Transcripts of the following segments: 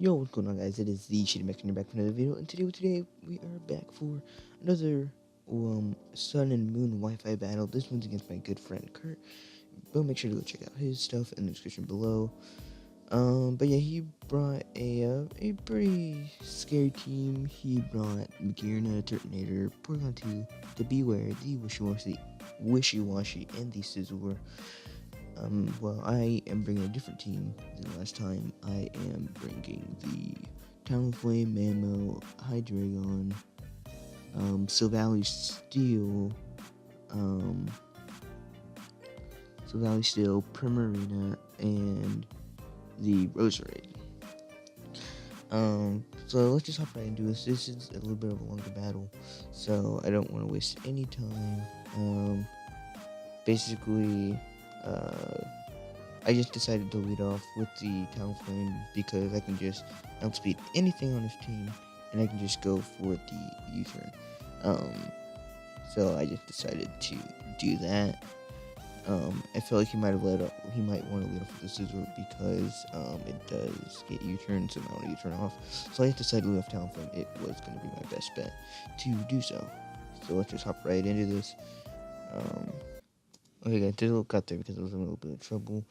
Yo, what's going on, guys? It is TheShadyMexicann back for another video, and today we are back for another Sun and Moon Wi-Fi battle. This one's against my good friend Curt, but make sure to go check out his stuff in the description below. But yeah, he brought a pretty scary team. He brought Magirna, Turtonator, Porygon 2, the Beware, the Wishy-Washy, and the Scizor. Well, I am bringing a different team than last time. I am bringing the Talonflame, Mammo, Hydreigon, Silvally Steel, um, Primarina, and the Roserade. So let's just hop right into this. This is a little bit of a longer battle, so I don't want to waste any time. Basically, I just decided to lead off with the Talonflame because I can just outspeed anything on his team, and I can just go for the U-turn. So I just decided to do that. I feel like he might want to lead off with the Scizor because it does get U-turn, so I want to U-turn off. So I just decided to lead off Talonflame. It was going to be my best bet to do so. So let's just hop right into this. Okay, guys, did a little cut there because I was in a little bit of trouble.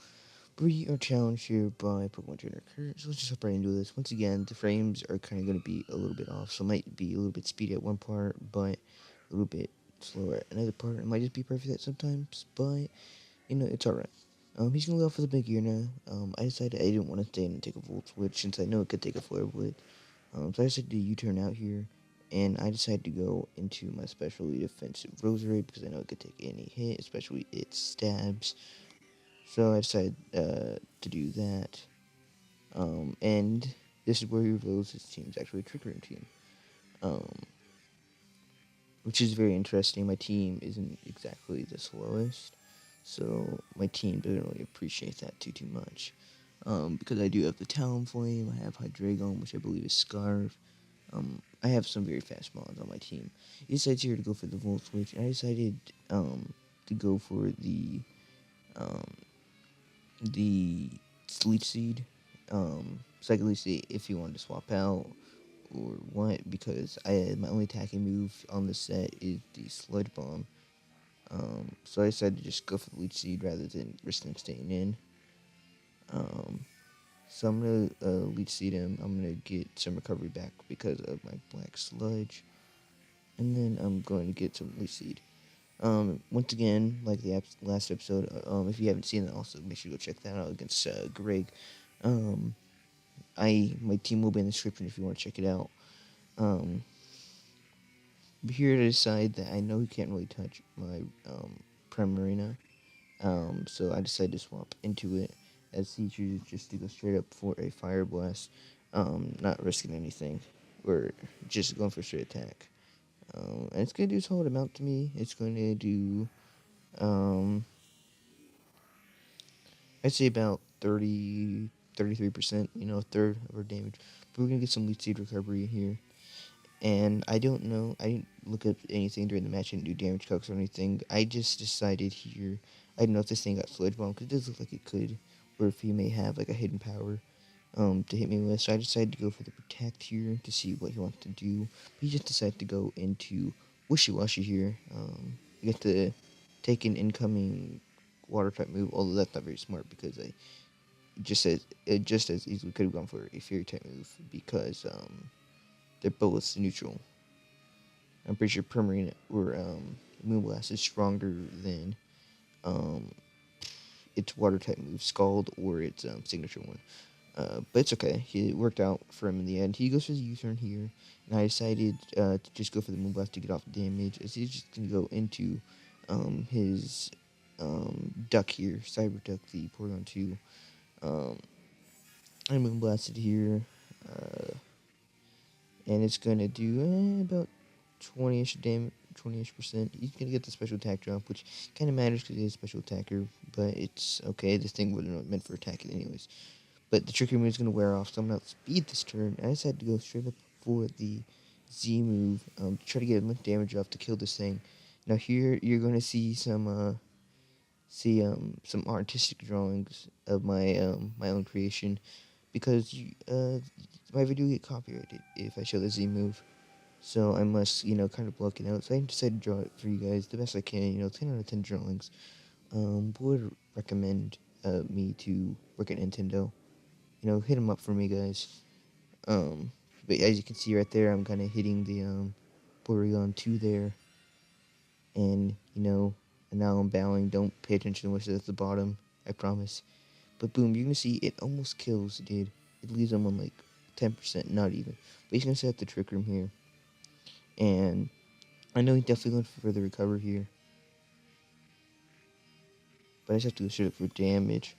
We are challenged here by Pokemon Trainer Curt, so let's just hop right into this. Once again, the frames are kind of going to be a little bit off, so it might be a little bit speedy at one part, but a little bit slower at another part. It might just be perfect at sometimes, but, it's alright. He's going to lead off with a big Urna. I decided I didn't want to stay and take a Volt Switch, since I know it could take a Flare Blade. So I decided to U-turn out here, and I decided to go into my specially defensive Roserade, because I know it could take any hit, especially its stabs. So I decided to do that. And this is where he reveals his team's actually a Trick Room team. Which is very interesting. My team isn't exactly the slowest, so my team doesn't really appreciate that too much. Because I do have the Talonflame, I have Hydreigon, which I believe is Scarf. I have some very fast mons on my team. He decides here to go for the Volt Switch, and I decided to go for the Leech Seed. So I can at least see if he wanted to swap out or what, because my only attacking move on the set is the Sludge Bomb. So I decided to just go for the Leech Seed rather than risking staying in. So I'm going to Leech Seed him. I'm going to get some recovery back because of my Black Sludge. And then I'm going to get some Leech Seed. Once again, like the last episode, if you haven't seen it, also make sure to go check that out against Greg. My team will be in the description if you want to check it out. But here to decide that I know he can't really touch my Primarina, so I decided to swap into it as he chooses just to go straight up for a Fire Blast, not risking anything, or just going for a straight attack. And it's going to do a solid amount to me. It's going to do, I'd say about 33%, a third of our damage. But we're going to get some Leech Seed recovery here. And I don't know, I didn't look up anything during the match, I didn't do damage calcs or anything. I just decided here, I don't know if this thing got Sludge Bomb, because it does look like it could, or if he may have like a hidden power to hit me with. So I decided to go for the Protect here to see what he wants to do. But he just decided to go into Wishy-Washy here. You get to take an incoming water type move, although that's not very smart because it just as easily could have gone for a fairy type move because they're both neutral. I'm pretty sure Primarina or Moonblast is stronger than its water type move, Scald, or its signature one. But it's okay. It worked out for him in the end. He goes for the U-turn here, and I decided to just go for the Moonblast to get off the damage, as he's just going to go into his Duck here, Cyber Duck, the Porygon 2. I Moonblasted here, and it's going to do about 20-ish damage, 20-ish%. He's going to get the special attack drop, which kind of matters because he's a special attacker, but it's okay. This thing wasn't meant for attacking anyways. But the Tricky move is going to wear off, so I'm going to speed this turn. I decided to go straight up for the Z move to try to get as much damage off to kill this thing. Now here you're going to see some artistic drawings of my my own creation, because my video will get copyrighted if I show the Z move. So I must, kind of block it out. So I decided to draw it for you guys the best I can. 10 out of 10 drawings. Would recommend me to work at Nintendo. Hit them up for me, guys. But as you can see right there, I'm kind of hitting the Porygon 2 there. And, and now I'm bowing. Don't pay attention to what's at the bottom. I promise. But boom, you're going to see it almost kills, dude. It leaves them on like 10%, not even. But he's going to set up the Trick Room here. And I know he's definitely going for further recover here. But I just have to go straight up for damage.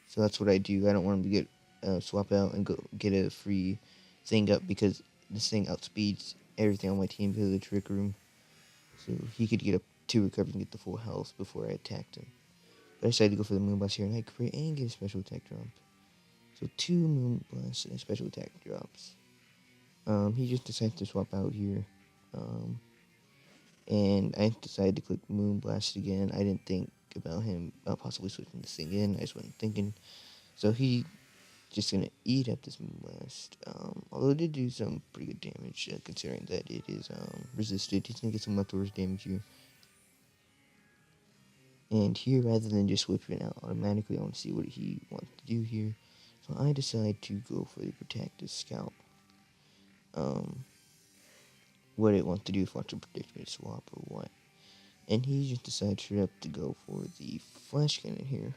So that's what I do. I don't want him to get swap out and go get a free thing up because this thing outspeeds everything on my team because of the Trick Room. So he could get up 2 recover and get the full health before I attacked him. But I decided to go for the Moonblast here and I create and get a special attack drop. So 2 Moonblasts and a special attack drops. He just decided to swap out here. And I decided to click Moonblast again. I didn't think about him possibly switching this thing in. I just wasn't thinking. So he just going to eat up this Moonblast. Although it did do some pretty good damage, considering that it is resisted. He's going to get some leftovers damage here. And here, rather than just switching it out automatically, I want to see what he wants to do here. So I decide to go for the Protective Scout. What it wants to do, if it wants to predict me to swap or what. And he just decided straight up to go for the Flash Cannon here.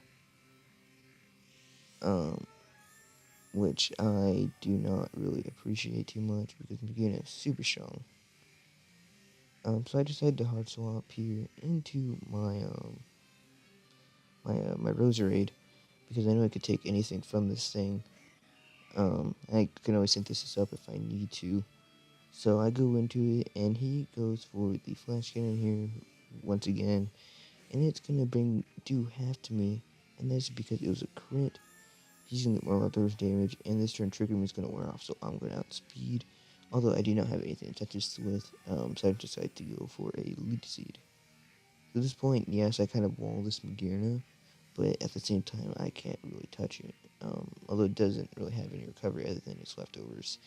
Which I do not really appreciate too much because Magearna is super strong. So I decided to hard swap here into my my Roserade because I know I could take anything from this thing. I can always synthesis up if I need to. So I go into it and he goes for the Flash Cannon here once again, and it's gonna do half to me, and that's because it was a crit. He's going to get more leftovers damage, and this turn Trick Room is going to wear off, so I'm going to outspeed. Although I do not have anything to touch this with, so I decided to go for a Leech Seed. So at this point, yes, I kind of wall this Magearna, but at the same time, I can't really touch it. Although it doesn't really have any recovery other than its leftovers.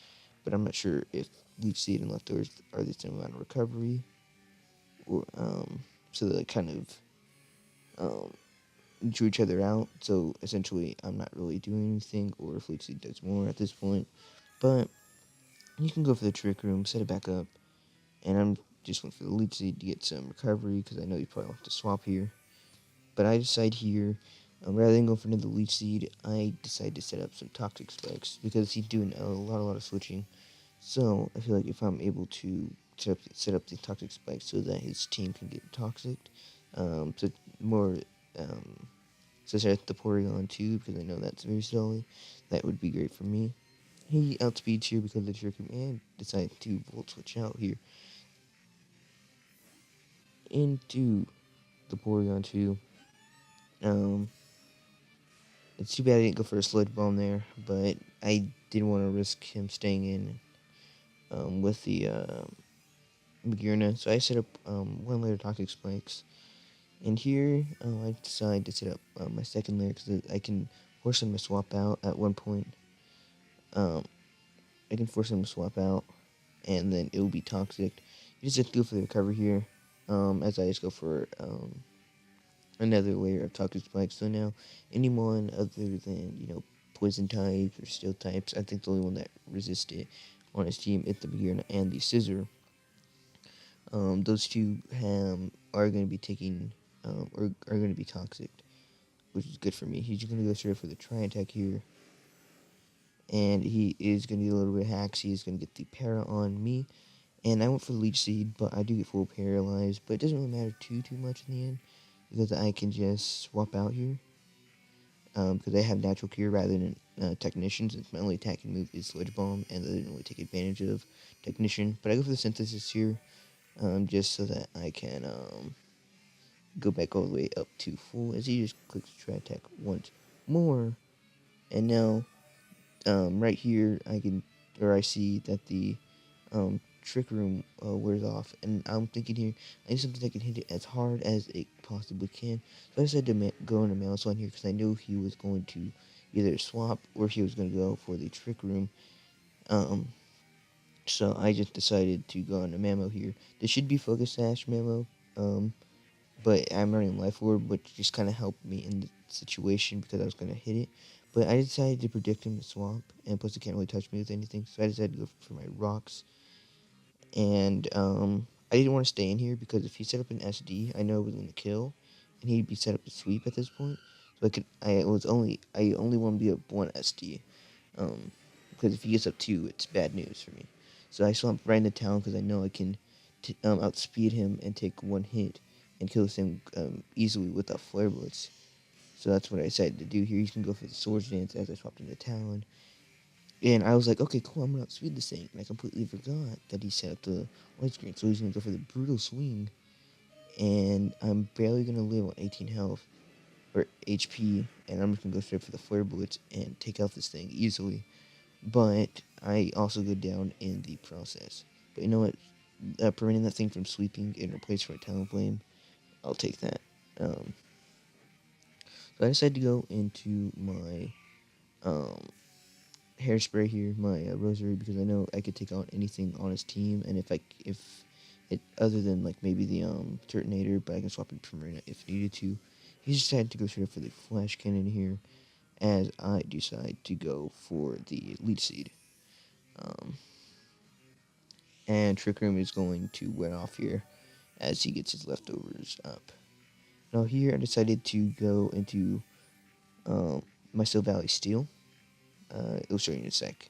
But I'm not sure if Leech Seed and leftovers are the same amount of recovery, or so they kind of chew each other out, so essentially I'm not really doing anything, or if Leech Seed does more at this point. But you can go for the Trick Room, set it back up, and I'm just went for the Leech Seed to get some recovery, because I know you probably want to swap here. But I decide here, rather than go for another Leech Seed, I decide to set up some Toxic Spikes, because he's doing a lot of switching. So I feel like if I'm able to set up the Toxic Spikes so that his team can get Toxic, so more so I the Porygon 2 because I know that's very silly. That would be great for me. He outspeeds here because of the Trick Room and decides to Volt Switch out here into the Porygon 2. It's too bad I didn't go for a Sludge Bomb there, but I didn't want to risk him staying in with the Magearna, so I set up 1 layer Toxic Spikes. And here, I decide to set up my second layer because I can force him to swap out at one point. I can force him to swap out, and then it will be Toxic. You just have to go for the recovery here, as I just go for another layer of Toxic Spikes. So now, anyone other than, Poison types or Steel types, I think the only one that resists it on his team is the Magearna and the Scissor. Those two are going to be taking, or are going to be Toxic, which is good for me. He's going to go straight for the Tri-Attack here. And he is going to get a little bit of hacks. He's going to get the Para on me. And I went for the Leech Seed, but I do get full paralyzed. But it doesn't really matter too much in the end, because I can just swap out here. Because I have Natural Cure rather than Technician, since my only attacking move is Sludge Bomb, and I didn't really take advantage of Technician. But I go for the Synthesis here, just so that I can go back all the way up to full, as he just clicks Try Attack once more. And now, right here, I see that the Trick Room wears off, and I'm thinking here, I need something that can hit it as hard as it possibly can. So I decided to go into Maelstrom here because I knew he was going to either swap or he was gonna go for the Trick Room. Um, so I just decided to go on a Mamo here. This should be Focus Sash Mamo, but I'm running Life Orb, which just kind of helped me in the situation because I was gonna hit it. But I decided to predict him to swap, and plus he can't really touch me with anything, so I decided to go for my rocks. And I didn't want to stay in here because if he set up an SD, I know it was gonna kill, and he'd be set up to sweep at this point. So I only want to be up one SD, because if he gets up two, it's bad news for me. So I swapped right into town because I know I can outspeed him and take one hit and kill this thing easily without flare blitz. So that's what I decided to do here. He's gonna go for the Swords Dance as I swapped into Talon. And I was like, okay, cool, I'm gonna outspeed this thing. And I completely forgot that he set up the white screen. So he's gonna go for the Brutal Swing. And I'm barely gonna live on 18 health or HP. And I'm just gonna go straight for the Flare Blitz and take out this thing easily. But I also go down in the process. But you know what? Preventing that thing from sweeping and replaced for a Talon Flame, I'll take that. So I decided to go into my hairspray here, my rosary, because I know I could take on anything on his team, and if it other than like maybe the Turtonator, but I can swap it for Marina if needed to. He decided to go straight for the Flash Cannon here, as I decide to go for the Lead Seed. And Trick Room is going to wet off here as he gets his leftovers up. Now here I decided to go into my Still Valley Steel. It'll show you in a sec.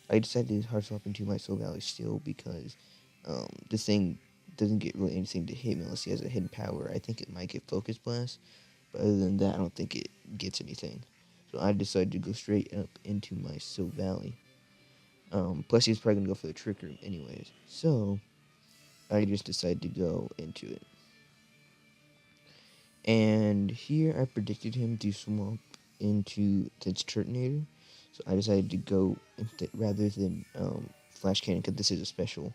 I decided to hard swap into my Soul Valley Steel because this thing doesn't get really anything to hit me unless he has a hidden power. I think it might get Focus Blast, but other than that, I don't think it gets anything. So I decided to go straight up into my Soul Valley. Plus, he's probably gonna go for the Trick Room anyways. So I just decided to go into it. And here I predicted him to swamp into the Turtonator. So I decided to go rather than Flash Cannon, because this is a special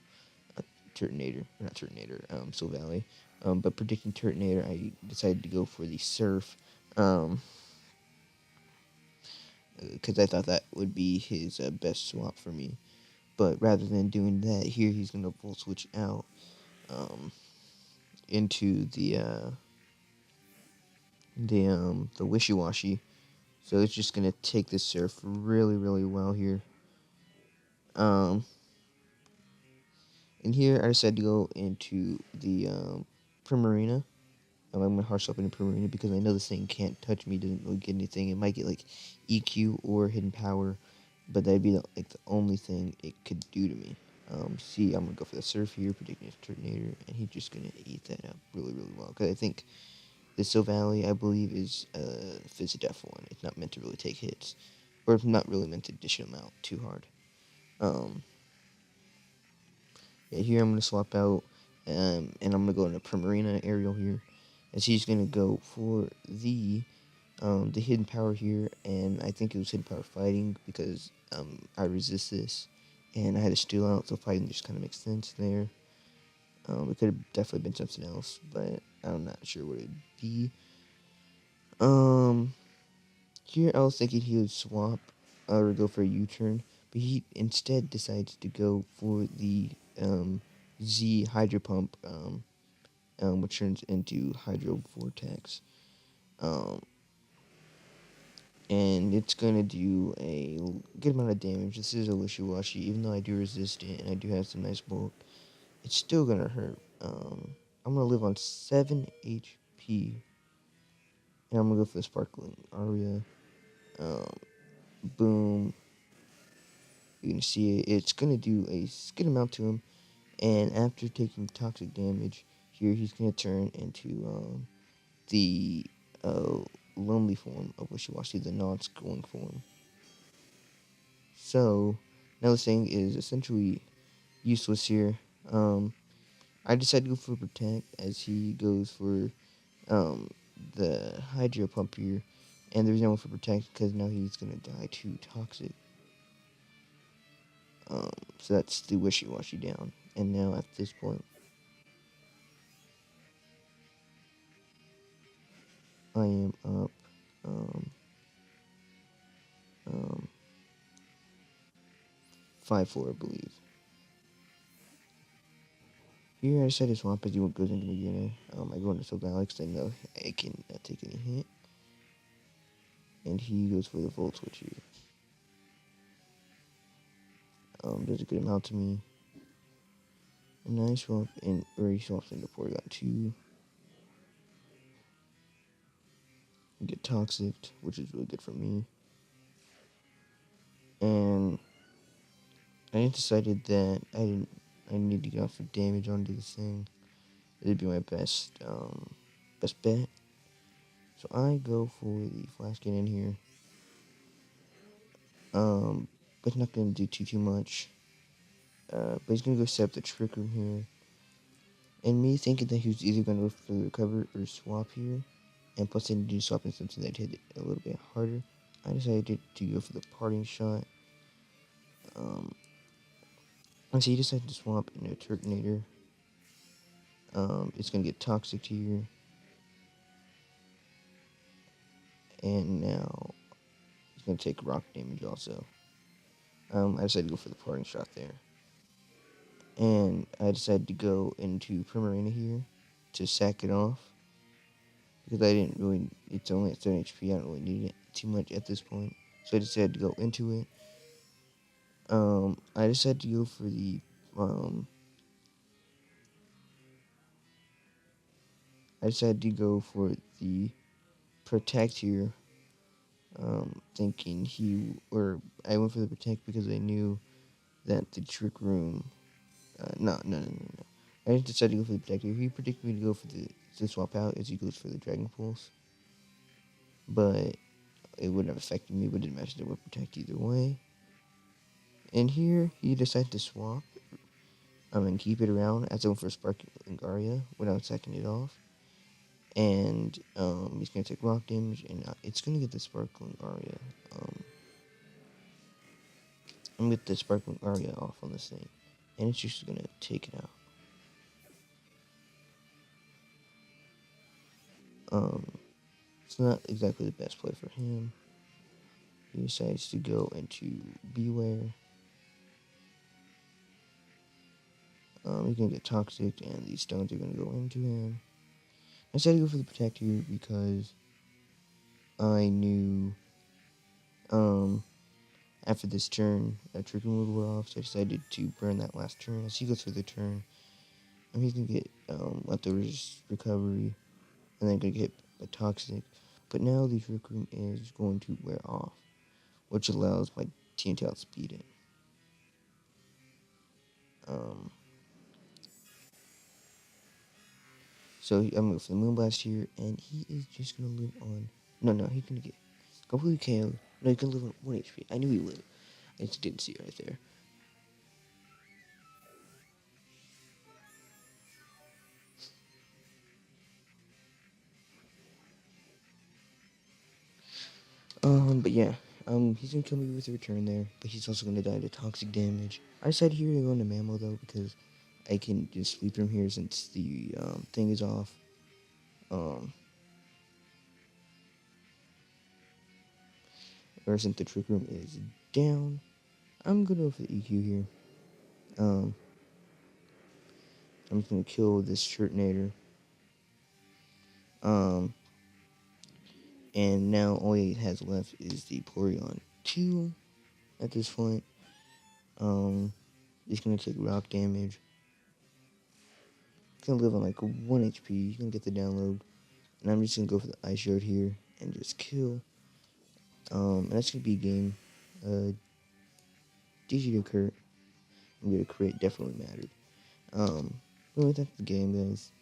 Turtonator, or not Turtonator, Soul Valley. But predicting Turtonator, I decided to go for the Surf, because I thought that would be his best swap for me. But rather than doing that, here he's going to full switch out into the Wishy Washy. So it's just going to take this Surf really, really well here. And here I decided to go into the Primarina. I'm going to hard swap into Primarina because I know this thing can't touch me, doesn't really get anything. It might get like EQ or hidden power, but that'd be like the only thing it could do to me. See, I'm going to go for the Surf here, predicting his Turtonator, and he's just going to eat that up really, really well. Because I think the Still Valley, I believe, is a Fizz-Def one. It's not meant to really take hits, or it's not really meant to dish them out too hard. Yeah, here I'm going to swap out, and I'm going to go into Primarina Aerial here, as he's going to go for the hidden power here, and I think it was hidden power fighting, because I resist this, and I had to steal out, so fighting just kind of makes sense there. It could have definitely been something else, but I'm not sure what it'd be. Here I was thinking he would swap, or go for a U-turn, but he instead decides to go for the Z Hydro Pump, which turns into Hydro Vortex. And it's going to do a good amount of damage. This is a wishy-washy, even though I do resist it and I do have some nice bulk, it's still going to hurt. I'm going to live on 7 HP, and I'm going to go for the Sparkling Aria. Boom. You can see it. It's going to do a good amount to him, and after taking toxic damage, here he's going to turn into the lonely form of Wishy-Washy, the non-schooling form. So, now this thing is essentially useless here. I decided to go for Protect as he goes for the Hydro Pump here, and there's no one for Protect because now he's going to die to Toxic. So that's the Wishy-Washy down. And now at this point, I am up 5-4, I believe. Here I decided to swap as he goes into the unit. I go into Silver Alex, I know I can take any hit. And he goes for the Volt Switch here. Does a good amount to me. And I swap in, or he swaps into Porygon 2. I get Toxic, which is really good for me. And I decided that I need to get off for damage onto this thing. It'd be my best bet. So I go for the Flash Cannon here. But not gonna do too much. But he's gonna go set up the Trick Room here. And me thinking that he was either gonna go for the recover or swap here. And plus I need to do swap in something that hit it a little bit harder. I decided to go for the Parting Shot. And so he decided to swap into a Turtonator. It's gonna get Toxic here. And now he's gonna take rock damage also. I decided to go for the Parting Shot there. And I decided to go into Primarina here to sack it off. Because I didn't really, it's only at 7 HP, I don't really need it too much at this point. So I decided to go into it. I decided to go for the, Protect here. Thinking I went for the Protect because I knew that the Trick Room, no. I decided to go for the Protect here. He predicted me to go for the swap out as he goes for the Dragon Pulse. But it wouldn't have affected me, but it didn't matter, it would Protect either way. And here, he decided to swap, and keep it around as I went for Sparkling Aria without sacking it off. And, he's gonna take rock damage, and it's gonna get the Sparkling Aria, I'm gonna get the Sparkling Aria off on this thing, and it's just gonna take it out. It's not exactly the best play for him. He decides to go into Beware. He's gonna get Toxic, and these stones are gonna go into him. I decided to go for the Protect here because I knew, after this turn, a Trick Room would wear off, so I decided to burn that last turn. As he goes for the turn, he's gonna get, Leftovers Recovery, and then gonna get a Toxic. But now the Trick Room is going to wear off, which allows my TNT to outspeed it. So I'm going for the Moonblast here, and he is just going to live on... No, he's going to get completely KO'd. No, he's going to live on 1 HP. I knew he would. I just didn't see it right there. But yeah. He's going to kill me with a return there, but he's also going to die to toxic damage. I decided here to go into Mammo, though, because I can just sweep from here since the, thing is off. Or since the Trick Room is down, I'm going to go for the EQ here. I'm just going to kill this Shirtinator. And now all he has left is the Porygon 2 at this point. He's going to take rock damage. He's going to live on like 1 HP. He's going to get the download. And I'm just going to go for the Ice Shard here and just kill. And that's going to be a game. GG to Curt. I'm going to create definitely mattered. But that's the game, guys.